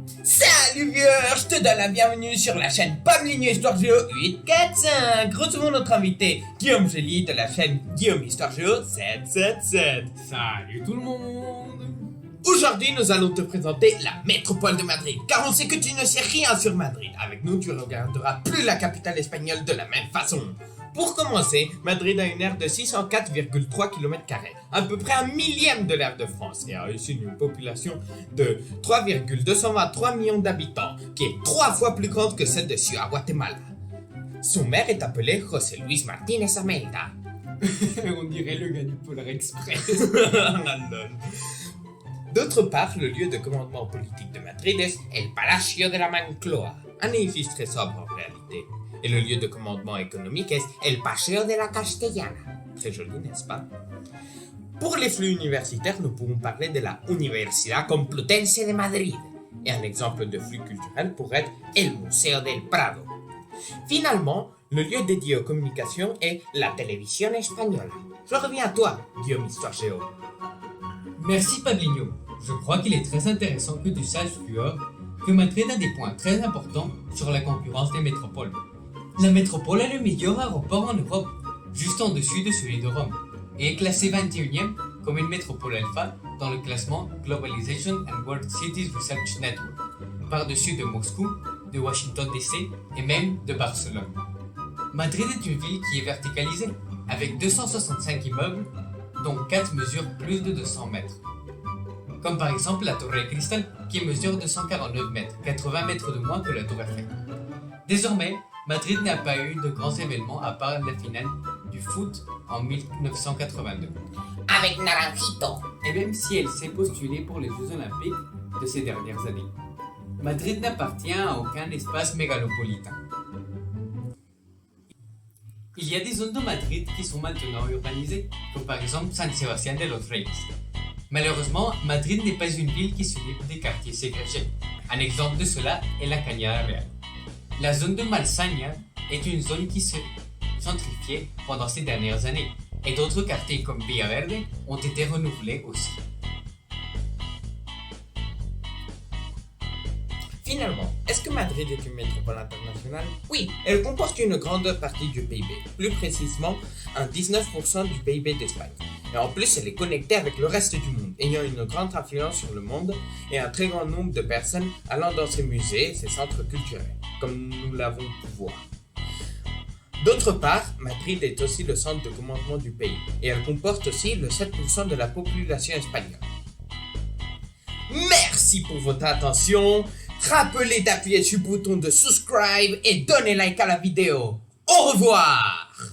Salut vieux, je te donne la bienvenue sur la chaîne Pablino Histoire Géo 845. Retrouvons notre invité Guillaume Gély de la chaîne Guillaume Histoire Géo 777. Salut tout le monde. Aujourd'hui, nous allons te présenter la métropole de Madrid, car on sait que tu ne sais rien sur Madrid. Avec nous, tu ne regarderas plus la capitale espagnole de la même façon. Pour commencer, Madrid a une aire de 604,3 km², à peu près un millième de l'aire de France, et a aussi une population de 3,223 millions d'habitants, qui est 3 fois plus grande que celle de Ciudad Guatemala. Son maire est appelé José Luis Martínez Almeida. On dirait le gars du Polar Express. D'autre part, le lieu de commandement politique de Madrid est El Palacio de la Moncloa, un édifice très sobre en réalité. Et le lieu de commandement économique est El Paseo de la Castellana. Très joli, n'est-ce pas? Pour les flux universitaires, nous pouvons parler de la Universidad Complutense de Madrid. Et un exemple de flux culturel pourrait être El Museo del Prado. Finalement, le lieu dédié aux communications est la télévision espagnole. Je reviens à toi, Guillaume Histoire Géo. Merci Pablino. Je crois qu'il est très intéressant que tu saches, Fuor, que Madrid a des points très importants sur la concurrence des métropoles. La métropole a le meilleur aéroport en Europe, juste en dessus de celui de Rome, et est classée 21e comme une métropole alpha dans le classement Globalization and World Cities Research Network, par-dessus de Moscou, de Washington DC et même de Barcelone. Madrid est une ville qui est verticalisée, avec 265 immeubles, dont 4 mesurent plus de 200 mètres. Comme par exemple la Torre de Cristal, qui mesure 249 mètres, 80 mètres de moins que la Tour Eiffel. Désormais, Madrid n'a pas eu de grands événements à part la finale du foot en 1982. Avec Naranjito. Et même si elle s'est postulée pour les Jeux Olympiques de ces dernières années. Madrid n'appartient à aucun espace mégalopolitain. Il y a des zones de Madrid qui sont maintenant urbanisées, comme par exemple San Sebastián de los Reyes. Malheureusement, Madrid n'est pas une ville qui se libre des quartiers ségrégés. Un exemple de cela est la Cañada Real. La zone de Malsaña est une zone qui s'est gentrifiée pendant ces dernières années, et d'autres quartiers comme Villaverde ont été renouvelés aussi. Finalement, est-ce que Madrid est une métropole internationale? Oui, elle comporte une grande partie du PIB, plus précisément un 19% du PIB d'Espagne. Et en plus, elle est connectée avec le reste du monde, ayant une grande influence sur le monde et un très grand nombre de personnes allant dans ses musées et ses centres culturels, comme nous l'avons pu voir. D'autre part, Madrid est aussi le centre de commandement du pays, et elle comporte aussi le 7% de la population espagnole. Merci pour votre attention. Rappelez d'appuyer sur le bouton de subscribe et donnez like à la vidéo. Au revoir!